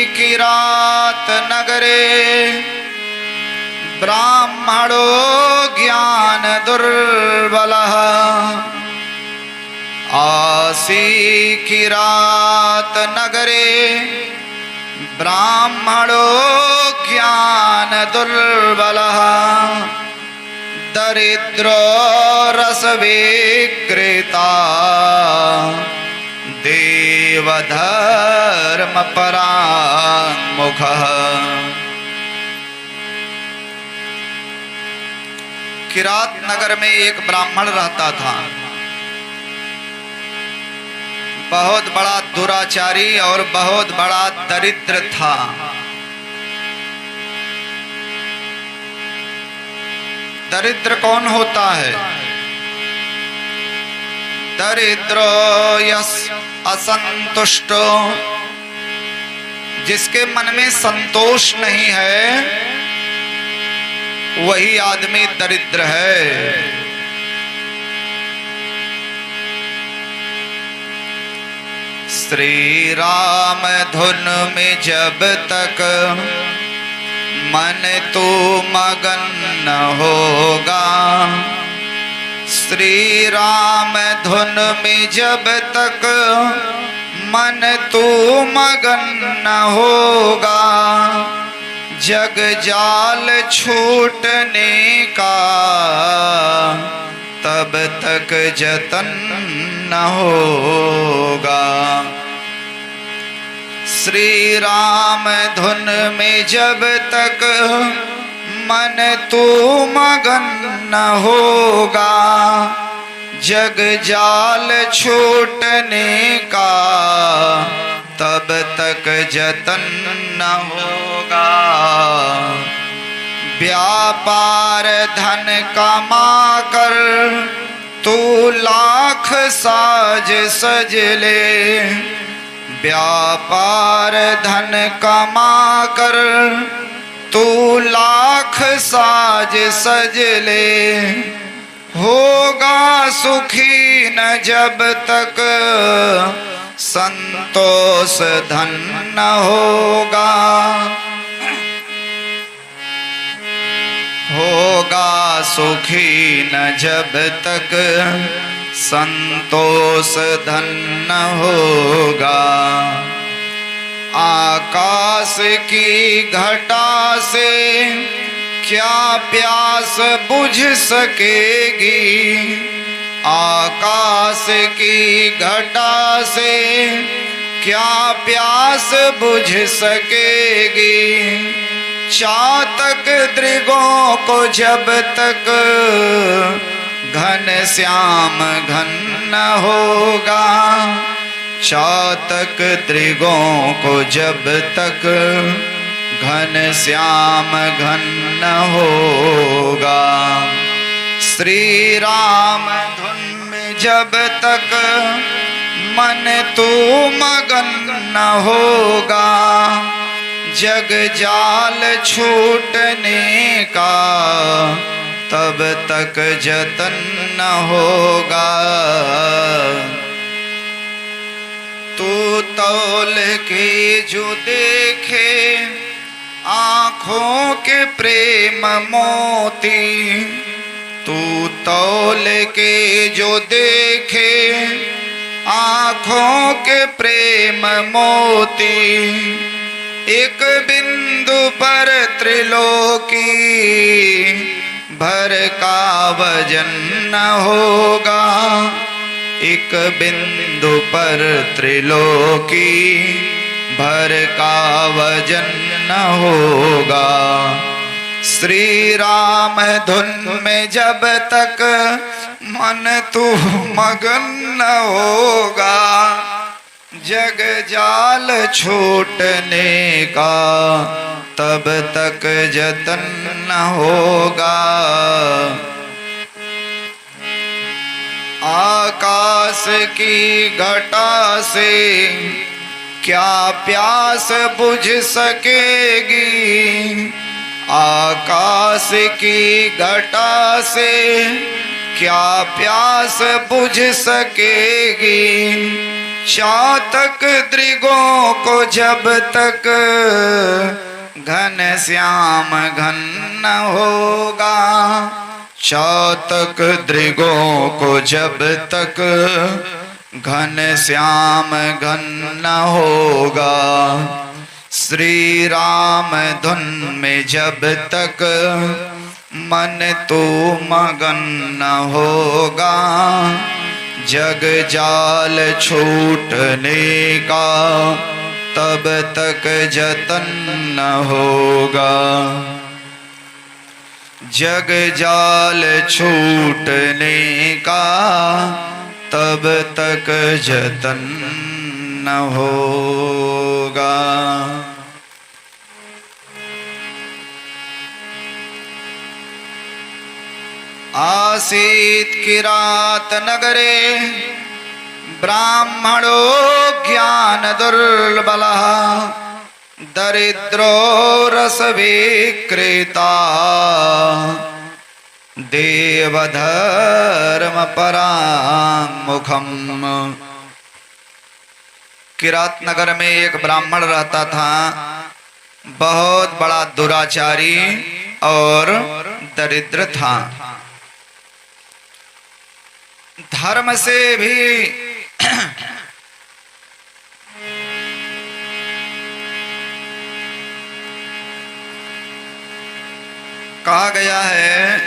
की रात नगरे ब्राह्मणो ज्ञान दुर्बलः। आसी की रात नगरे ब्राह्मणो ज्ञान दुर्बलः। दरिद्रो रस विक्रेता देवधर्म पराङ्मुखः। किरात नगर में एक ब्राह्मण रहता था, बहुत बड़ा दुराचारी और बहुत बड़ा दरिद्र था। दरिद्र कौन होता है? दरिद्रो यस असंतुष्टो, जिसके मन में संतोष नहीं है वही आदमी दरिद्र है। श्री राम धुन में जब तक मन तू मगन न होगा, श्री राम धुन में जब तक मन तू मगन न होगा, जग जाल छूटने का तब तक जतन न होगा। श्री राम धुन में जब तक मन तू मगन न होगा, जग जाल छूटने का तब तक जतन न होगा। व्यापार धन कमा कर तू लाख साज सज ले, व्यापार धन कमा कर तू लाख साज सज ले, होगा सुखी न जब तक संतोष धन न होगा। होगा सुखी न जब तक संतोष धन न होगा। आकाश की घटा से क्या प्यास बुझ सकेगी, आकाश की घटा से क्या प्यास बुझ सकेगी। चातक दृगों को जब तक घन श्याम घन न होगा, चातक दृगों को जब तक घन श्याम घन न होगा। श्री राम धुन में जब तक मन तू मगन न होगा, जग जाल छूटने का तब तक जतन न होगा। तू तौल के जो देखे आँखों के प्रेम मोती, तू तौल के जो देखे आँखों के प्रेम मोती, एक बिंदु पर त्रिलोकी भर का वजन न होगा, एक बिंदु पर त्रिलोकी भर का वजन न होगा। श्री राम धुन में जब तक मन तू मगन न होगा, जग जाल छूटने का तब तक जतन न होगा। आकाश की घटा से क्या प्यास बुझ सकेगी, आकाश की घटा से क्या प्यास बुझ सकेगी। चातक दृगों को जब तक घन श्याम घन न होगा, चातक दृगों को जब तक घन श्याम घन न होगा, श्री राम धुन में जब तक मन तो मगन न होगा, जग जाल छूटने का तब तक जतन न होगा, जग जाल छूटने का तब तक जतन न होगा। आसीत किरात नगरे ब्राह्मणो ज्ञान दुर्बलः, दरिद्रो रस विक्रेता, देवधर्म परामुखम। किरात नगर में एक ब्राह्मण रहता था, बहुत बड़ा दुराचारी और दरिद्र था। धर्म से भी कहा गया है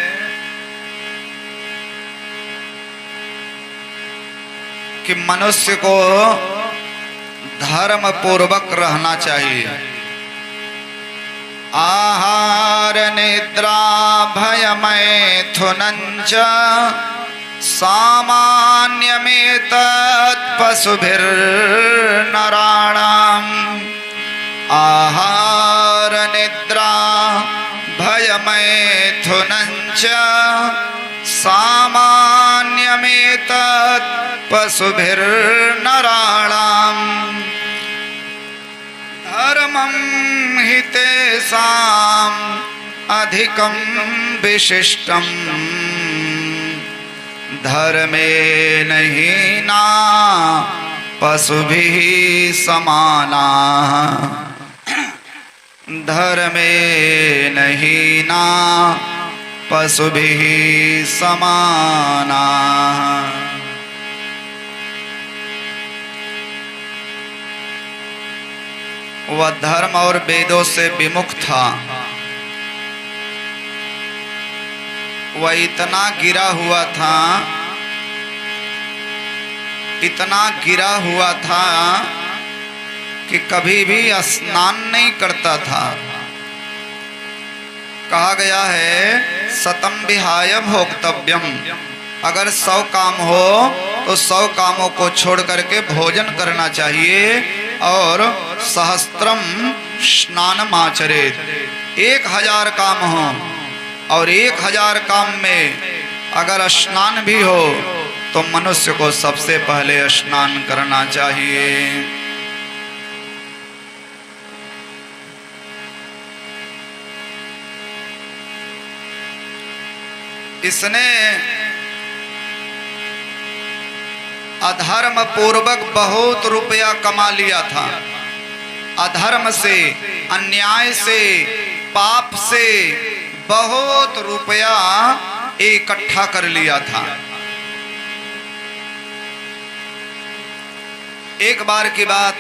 कि मनुष्य को धर्म पूर्वक रहना चाहिए। आहार निद्रा भय मैथुनञ्च सामान्यमेतत् पशुभिर्नराणाम्। आहार निद्रा भय मैथुनञ्च सामान्यमेतत् पशुभिर्नराणाम्। धर्मं हि तेषाम् अधिकं विशिष्टम्, धर्मे नहीं ना पशुभिः समाना, धर्मे नहीं ना पशुभिः समाना। वह धर्म और वेदों से विमुख था। वह इतना गिरा हुआ था, इतना गिरा हुआ था कि कभी भी स्नान नहीं करता था। कहा गया है सतम विहाय भोक्तव्यम, अगर 100 काम हो तो 100 कामों को छोड़ करके भोजन करना चाहिए। और सहस्त्रम स्नानमाचरेत, 1000 काम हो और 1000 काम में अगर स्नान भी हो तो मनुष्य को सबसे पहले स्नान करना चाहिए। इसने अधर्म पूर्वक बहुत रुपया कमा लिया था। अधर्म से, अन्याय से, पाप से बहुत रुपया इकट्ठा कर लिया था। एक बार की बात,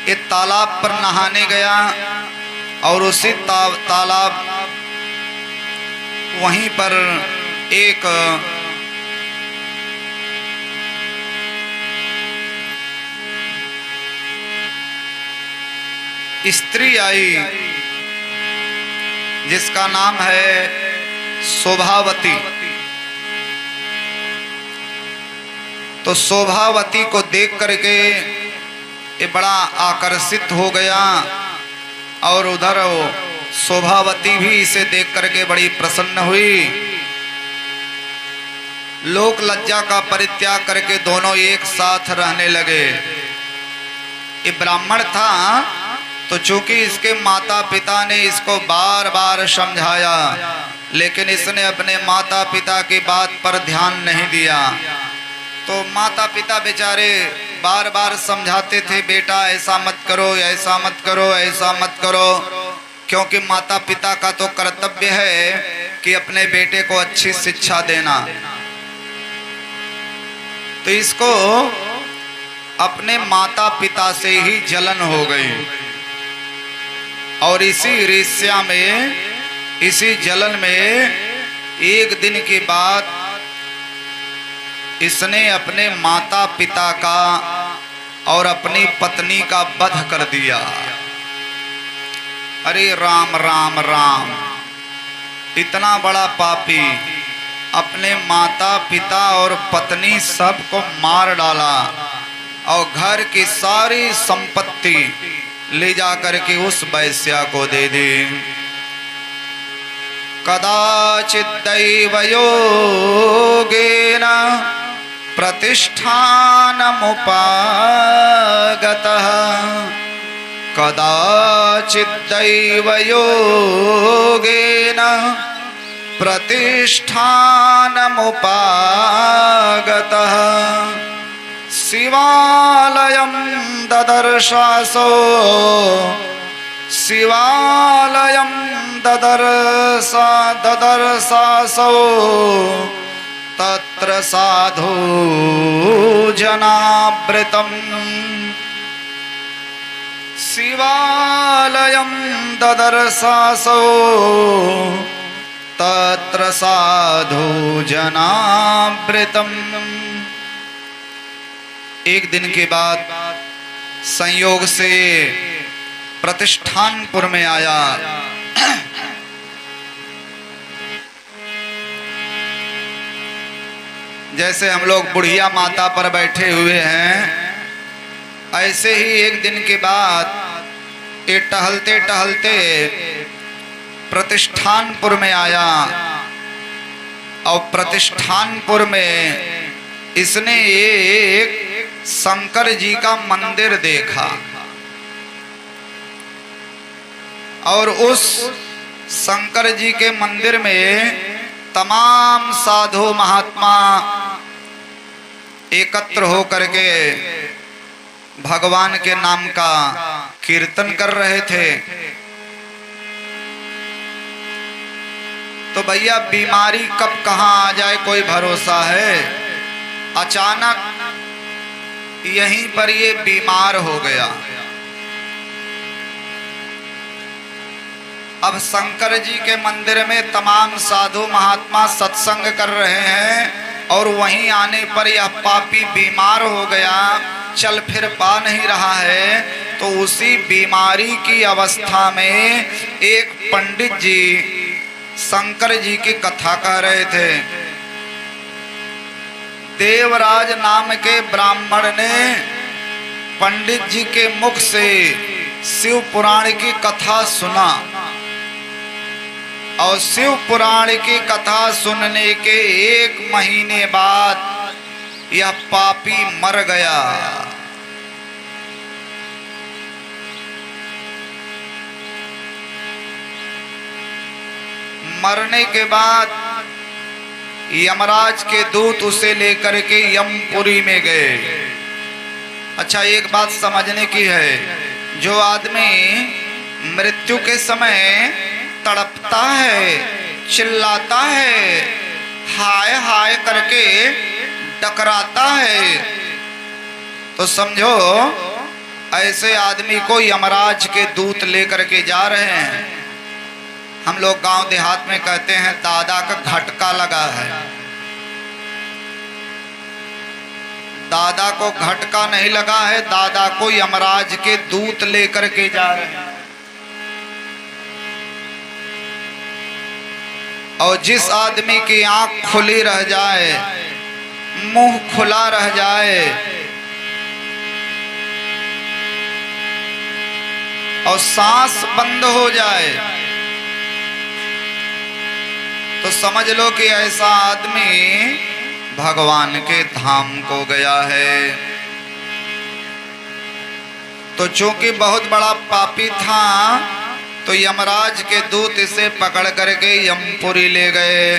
एक तालाब पर नहाने गया और उसी तालाब वहीं पर एक स्त्री आई जिसका नाम है शोभावती। तो शोभावती को देख करके ये बड़ा आकर्षित हो गया और उधर शोभावती भी इसे देख करके बड़ी प्रसन्न हुई। लोक लज्जा का परित्याग करके दोनों एक साथ रहने लगे। ये ब्राह्मण था तो चूंकि इसके माता पिता ने इसको बार बार समझाया, लेकिन इसने अपने माता पिता की बात पर ध्यान नहीं दिया। तो माता पिता बेचारे बार बार समझाते थे, बेटा ऐसा मत करो, ऐसा मत करो, ऐसा मत करो, क्योंकि माता पिता का तो कर्तव्य है कि अपने बेटे को अच्छी शिक्षा देना। तो इसको अपने माता पिता से ही जलन हो गई और इसी ईर्ष्या में, इसी जलन में एक दिन की बात इसने अपने माता पिता का और अपनी पत्नी का वध कर दिया। अरे राम राम राम, इतना बड़ा पापी अपने माता पिता और पत्नी सबको मार डाला और घर की सारी संपत्ति ले जा करके उस वैश्या को दे दी। कदाचित् दैवयोगेन प्रतिष्ठानमुपागतः, कदाचित् दैवयोगेन प्रतिष्ठानमुपागतः, शिवालयं ददर्शासो, शिवालयं ददर्शासो, तत्र साधु जनावृतं, शिवालयं ददर्शासो, तत्र साधु जनावृतं। एक दिन के बाद संयोग से प्रतिष्ठानपुर में आया। जैसे हम लोग बुढ़िया माता पर बैठे हुए हैं, ऐसे ही एक दिन के बाद ये टहलते टहलते प्रतिष्ठानपुर में आया और प्रतिष्ठानपुर में इसने एक शंकर जी का मंदिर देखा और उस शंकर जी के मंदिर में तमाम साधु महात्मा एकत्र हो करके भगवान के नाम का कीर्तन कर रहे थे। तो भैया बीमारी कब कहाँ आ जाए कोई भरोसा है। अचानक यहीं पर ये बीमार हो गया। अब शंकर जी के मंदिर में तमाम साधु महात्मा सत्संग कर रहे हैं और वहीं आने पर यह पापी बीमार हो गया, चल फिर पा नहीं रहा है। तो उसी बीमारी की अवस्था में एक पंडित जी शंकर जी की कथा कह रहे थे। देवराज नाम के ब्राह्मण ने पंडित जी के मुख से शिव पुराण की कथा सुना और शिव पुराण की कथा सुनने के 1 महीने बाद यह पापी मर गया। मरने के बाद यमराज के दूत उसे लेकर के यमपुरी में गए। अच्छा, एक बात समझने की है, जो आदमी मृत्यु के समय तड़पता है, चिल्लाता है, हाय हाय करके टकराता है, तो समझो ऐसे आदमी को यमराज के दूत लेकर के जा रहे हैं। हम लोग गांव देहात में कहते हैं दादा का झटका लगा है। दादा को झटका नहीं लगा है, दादा को यमराज के दूत लेकर के जा रहे हैं। और जिस आदमी की आंख खुली रह जाए, मुंह खुला रह जाए और सांस बंद हो जाए, तो समझ लो कि ऐसा आदमी भगवान के धाम को गया है। तो चूंकि बहुत बड़ा पापी था, तो यमराज के दूत इसे पकड़ करके यमपुरी ले गए।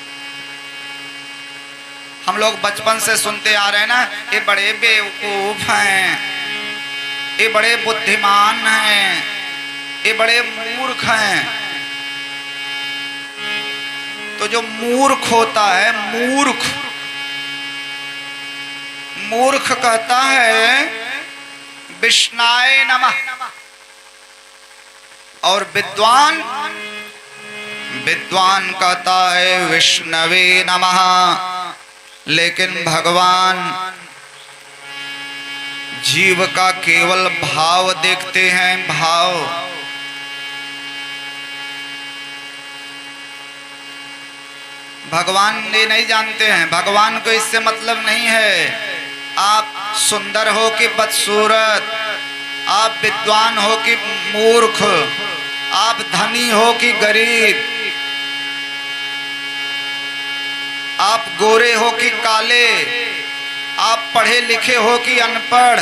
हम लोग बचपन से सुनते आ रहे हैं ना, ये बड़े बेवकूफ हैं, ये बड़े बुद्धिमान हैं, ये बड़े मूर्ख हैं। तो जो मूर्ख होता है, मूर्ख कहता है विष्णाय नमः, और विद्वान कहता है विष्णवे नमः। लेकिन भगवान जीव का केवल भाव देखते हैं, भाव। भगवान ये नहीं जानते हैं, भगवान को इससे मतलब नहीं है आप सुंदर हो कि बदसूरत, आप विद्वान हो कि मूर्ख, आप धनी हो कि गरीब, आप गोरे हो कि काले, आप पढ़े लिखे हो कि अनपढ़,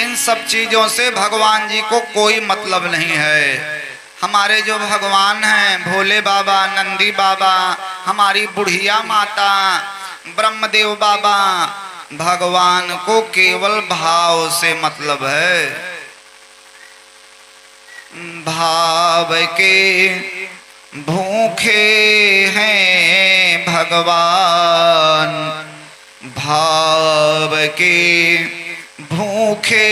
इन सब चीजों से भगवान जी को कोई मतलब नहीं है। हमारे जो भगवान हैं, भोले बाबा, नंदी बाबा, हमारी बुढ़िया माता, ब्रह्मदेव बाबा, भगवान को केवल भाव से मतलब है। भाव के भूखे हैं भगवान, भाव के भूखे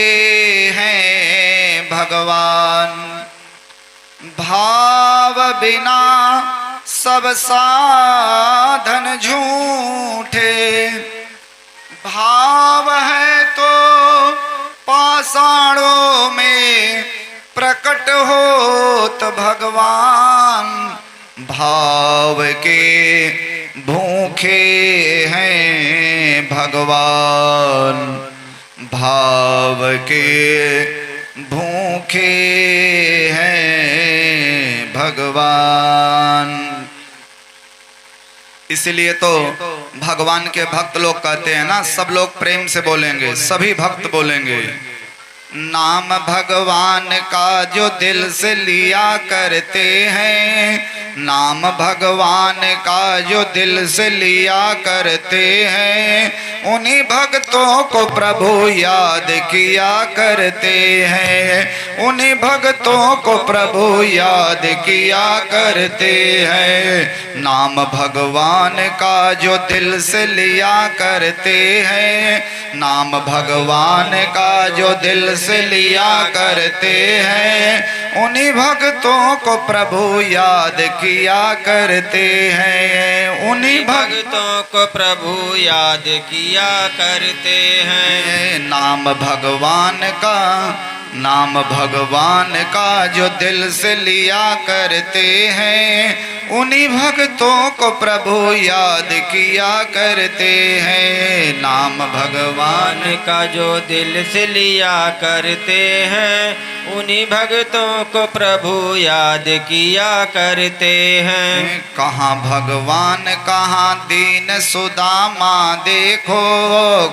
हैं भगवान। भाव बिना सब साधन झूठे, भाव है तो पाषाणों में प्रकट होत भगवान। भाव के भूखे हैं भगवान, भाव के भूखे हैं भगवान। इसलिए तो भगवान के भक्त लोग कहते हैं ना, सब लोग प्रेम से बोलेंगे, सभी भक्त बोलेंगे, नाम भगवान का जो दिल से लिया करते हैं, नाम भगवान का जो दिल से लिया करते हैं, उन्हीं भक्तों को प्रभु याद किया करते हैं, उन्हीं भक्तों को प्रभु याद किया करते हैं। नाम भगवान का जो दिल से लिया करते हैं, नाम भगवान का जो दिल से लिया करते हैं, उन्हीं भक्तों को प्रभु याद किया करते हैं, उन्हीं भक्तों को प्रभु याद किया करते हैं। नाम भगवान का, नाम भगवान का जो दिल से लिया करते हैं, उन्हीं भक्तों को प्रभु याद किया करते हैं। नाम भगवान का जो दिल से लिया करते हैं, उन्हीं भक्तों को प्रभु याद किया करते हैं। कहाँ भगवान कहाँ दीन सुदामा देखो,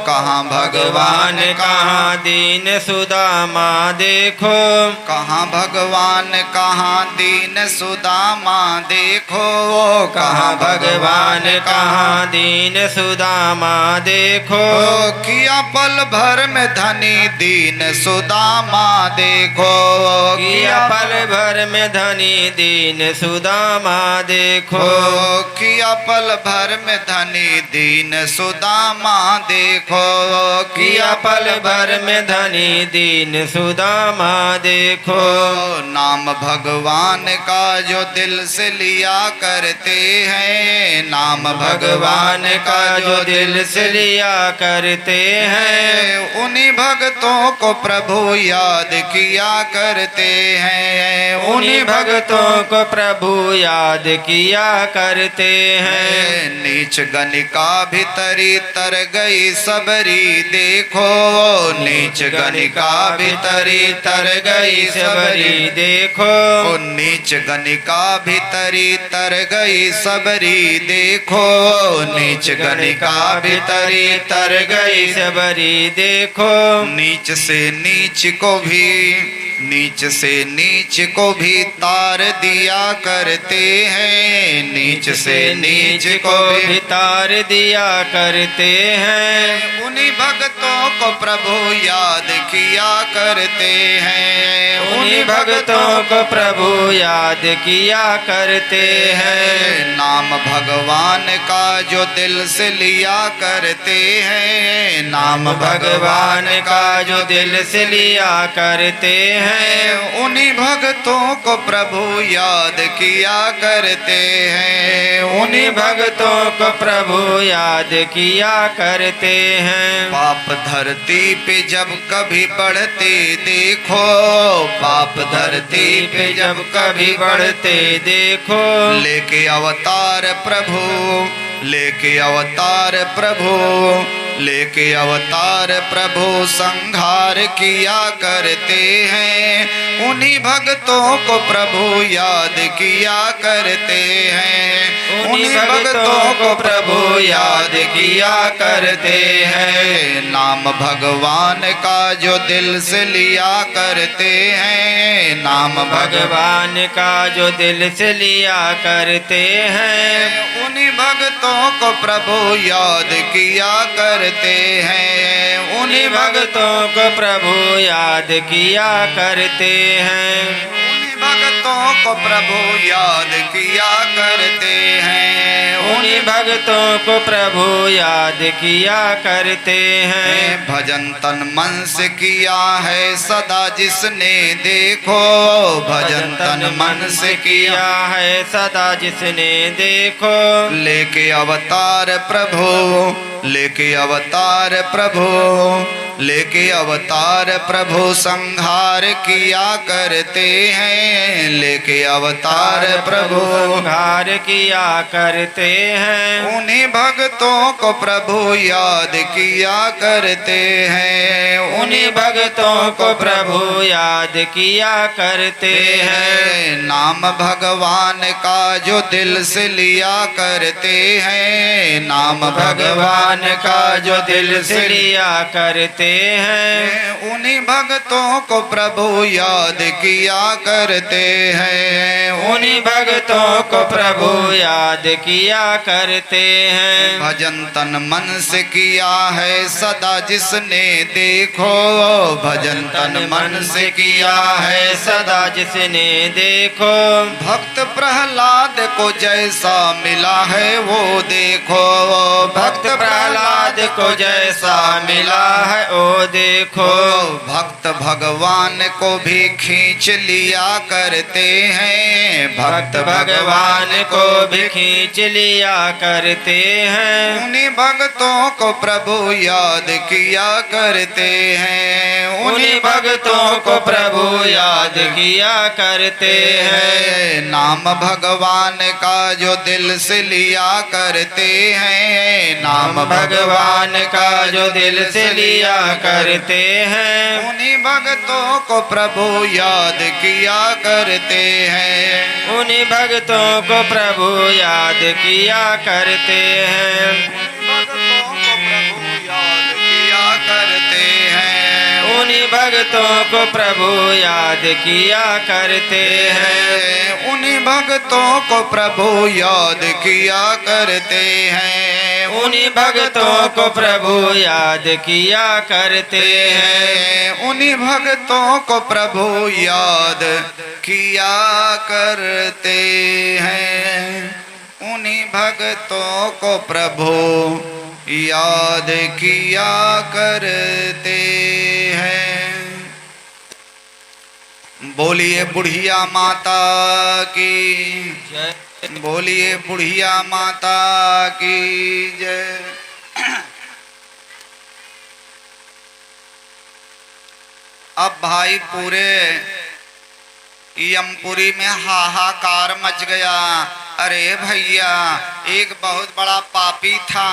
कहाँ भगवान कहाँ दीन सुदामा देखो, कहाँ भगवान कहाँ दीन सुदामा देखो, कहाँ भगवान कहाँ दीन सुदामा देखो। किया पल भर में धनी दीन सुदामा देखो, किया पल भर में धनी दीन सुदामा देखो, किया पल भर में धनी दीन सुदामा देखो, किया पल भर में धनी दीन सुदामा देखो। नाम भगवान का जो दिल से लिया करते हैं, नाम भगवान का जो दिल से लिया करते हैं, उन्हीं भक्तों को प्रभु याद किया करते हैं, उन्हीं भक्तों को प्रभु याद किया करते हैं। नीच गनिका भीतरी तर गई सबरी देखो, नीच गनिका भीतरी तर गई सबरी देखो, नीच गनिका भीतरी तर गई सबरी देखो, नीच गनिका भीतरी तर गई सबरी देखो। नीच से नीच को भी नीच से नीच को भी तार दिया करते हैं, नीच से नीच को भी तार दिया करते हैं। उन्हीं भक्तों को प्रभु याद किया करते हैं, उन्हीं भक्तों को प्रभु याद किया करते हैं। नाम भगवान का जो दिल से लिया करते हैं, नाम भगवान का जो दिल से लिया करते हैं। उन्हीं भक्तों को प्रभु याद किया करते हैं, उन्हीं भक्तों को प्रभु याद किया करते हैं। पाप धरती पे जब कभी बढ़ते देखो, पाप धरती पे जब कभी बढ़ते देखो, लेके अवतार प्रभु, लेके अवतार प्रभु, लेके अवतार प्रभु संहार किया करते हैं। उन्हीं भक्तों को प्रभु याद किया करते हैं, उन्हीं भक्तों को प्रभु याद किया करते हैं। नाम भगवान का जो दिल से लिया करते हैं, नाम भगवान का जो दिल से लिया करते हैं। उन्हीं भक्तों को प्रभु याद किया करते हैं, उन्हीं भक्तों को प्रभु याद किया करते हैं। उन्हीं भक्तों को प्रभु याद किया करते हैं, उन्हीं भक्तों को प्रभु याद किया करते हैं। भजन तन मन से किया है सदा जिसने देखो, भजन तन मन से किया है सदा जिसने देखो। लेके अवतार प्रभु, लेके अवतार प्रभु, लेके अवतार प्रभु संहार किया करते हैं, लेके अवतार प्रभु संहार किया करते हैं। उन्हीं भक्तों को प्रभु याद किया करते हैं, उन्हीं भक्तों को प्रभु याद किया करते हैं। नाम भगवान का जो दिल से लिया करते हैं, नाम भगवान का जो दिल से लिया करते हैं। उन्हीं भक्तों को प्रभु याद किया करते हैं, उन्हीं भक्तों को प्रभु याद किया करते हैं। भजन तन मन से किया है सदा जिसने देखो, भजन तन मन से किया है सदा जिसने देखो। भक्त प्रहलाद को जैसा मिला है वो देखो, भक्त प्रहलाद को जैसा मिला है ओ देखो। भक्त भगवान को भी खींच लिया करते हैं, भक्त भगवान को भी खींच लिया करते हैं। उन्हीं भक्तों को प्रभु याद किया करते हैं, उन्हीं भक्तों को प्रभु याद किया करते हैं। नाम भगवान का जो दिल से लिया करते हैं, नाम भगवान का जो दिल से लिया करते हैं। उन्हीं भक्तों को प्रभु याद किया करते हैं, उन्हीं भक्तों को प्रभु याद किया करते हैं। भक्तों को प्रभु याद किया करते हैं, उन्हीं भक्तों को प्रभु याद किया करते हैं। उन्हीं भक्तों को प्रभु याद किया करते हैं, उन्हीं भक्तों को प्रभु याद किया करते हैं। उन्हीं भक्तों को प्रभु याद किया करते हैं, उन्हीं भक्तों को प्रभु याद किया करते हैं। बोलिए बुढ़िया माता की जय। बोलिए बुढ़िया माता की जय। अब भाई पूरे यमपुरी में हाहाकार मच गया। अरे भैया, एक बहुत बड़ा पापी था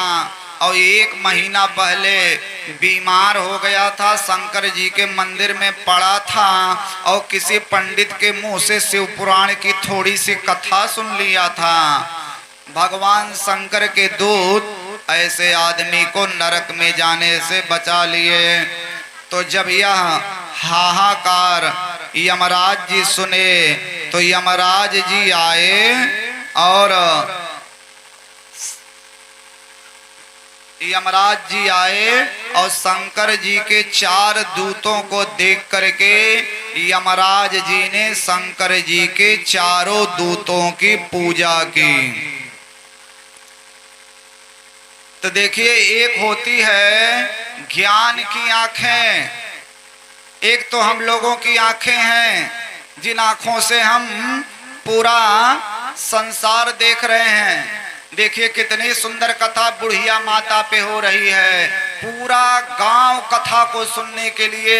और 1 महीना पहले बीमार हो गया था, शंकर जी के मंदिर में पड़ा था और किसी पंडित के मुंह से शिव पुराण की थोड़ी सी कथा सुन लिया था। भगवान शंकर के दूत ऐसे आदमी को नरक में जाने से बचा लिए। तो जब यह हाहाकार यमराज जी सुने तो यमराज जी आए और यमराज जी आए और शंकर जी के 4 दूतों को देख करके यमराज जी ने शंकर जी के 4 दूतों की पूजा की। तो देखिए, एक होती है ज्ञान की आंखें, एक तो हम लोगों की आंखें हैं जिन आंखों से हम पूरा संसार देख रहे हैं। देखिए कितनी सुंदर कथा बुढ़िया माता पे हो रही है, पूरा गांव कथा को सुनने के लिए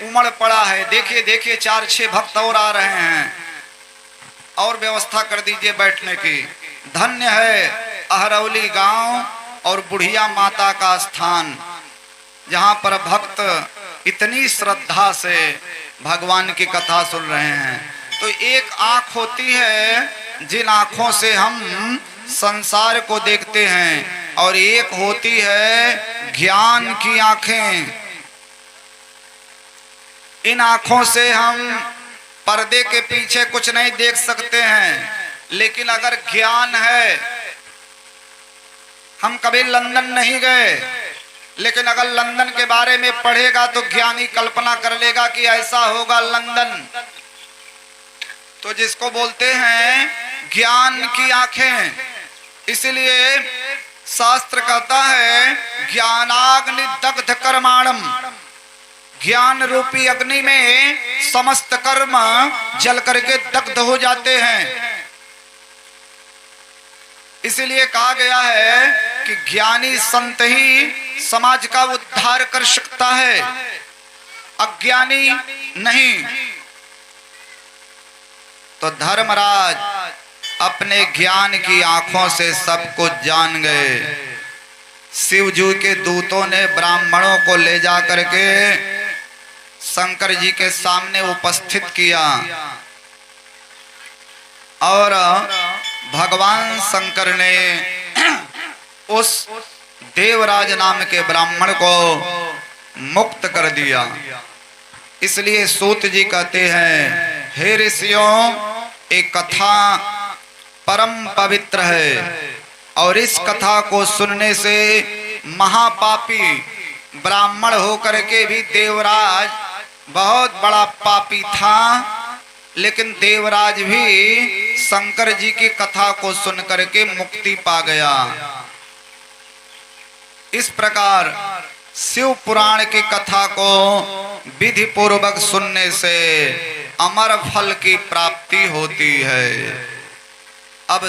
उमड़ पड़ा है। देखिए देखिए 4-6 भक्त और आ रहे हैं, और व्यवस्था कर दीजिए बैठने की। धन्य है अहरौली गांव और बुढ़िया माता का स्थान, जहां पर भक्त इतनी श्रद्धा से भगवान की कथा सुन रहे हैं। तो एक आंख होती है जिन आंखों से हम संसार को देखते हैं, और एक होती है ज्ञान की आंखें। इन आंखों से हम पर्दे के पीछे कुछ नहीं देख सकते हैं, लेकिन अगर ज्ञान है, हम कभी लंदन नहीं गए, लेकिन अगर लंदन के बारे में पढ़ेगा तो ज्ञानी कल्पना कर लेगा कि ऐसा होगा लंदन। तो जिसको बोलते हैं ज्ञान की आंखें, इसलिए शास्त्र कहता है ज्ञानाग्नि दग्ध कर्माणम, ज्ञान रूपी अग्नि में समस्त कर्म जल करके दग्ध हो जाते हैं। इसलिए कहा गया है कि ज्ञानी संत ही समाज का उद्धार कर सकता है, अज्ञानी नहीं। तो धर्मराज अपने ज्ञान की आंखों से सब कुछ जान गए। शिव जी के दूतों ने ब्राह्मणों को ले जा करके शंकर जी के सामने उपस्थित किया, और भगवान शंकर ने उस देवराज नाम के ब्राह्मण को मुक्त कर दिया। इसलिए सूत जी कहते हैं, हे ऋषियों, एक कथा परम पवित्र है, और इस कथा को सुनने से महापापी ब्राह्मण होकर के भी देवराज बहुत बड़ा पापी था, लेकिन देवराज भी शंकर जी की कथा को सुन करके मुक्ति पा गया। इस प्रकार शिव पुराण की कथा को विधि पूर्वक सुनने से अमर फल की प्राप्ति होती है। अब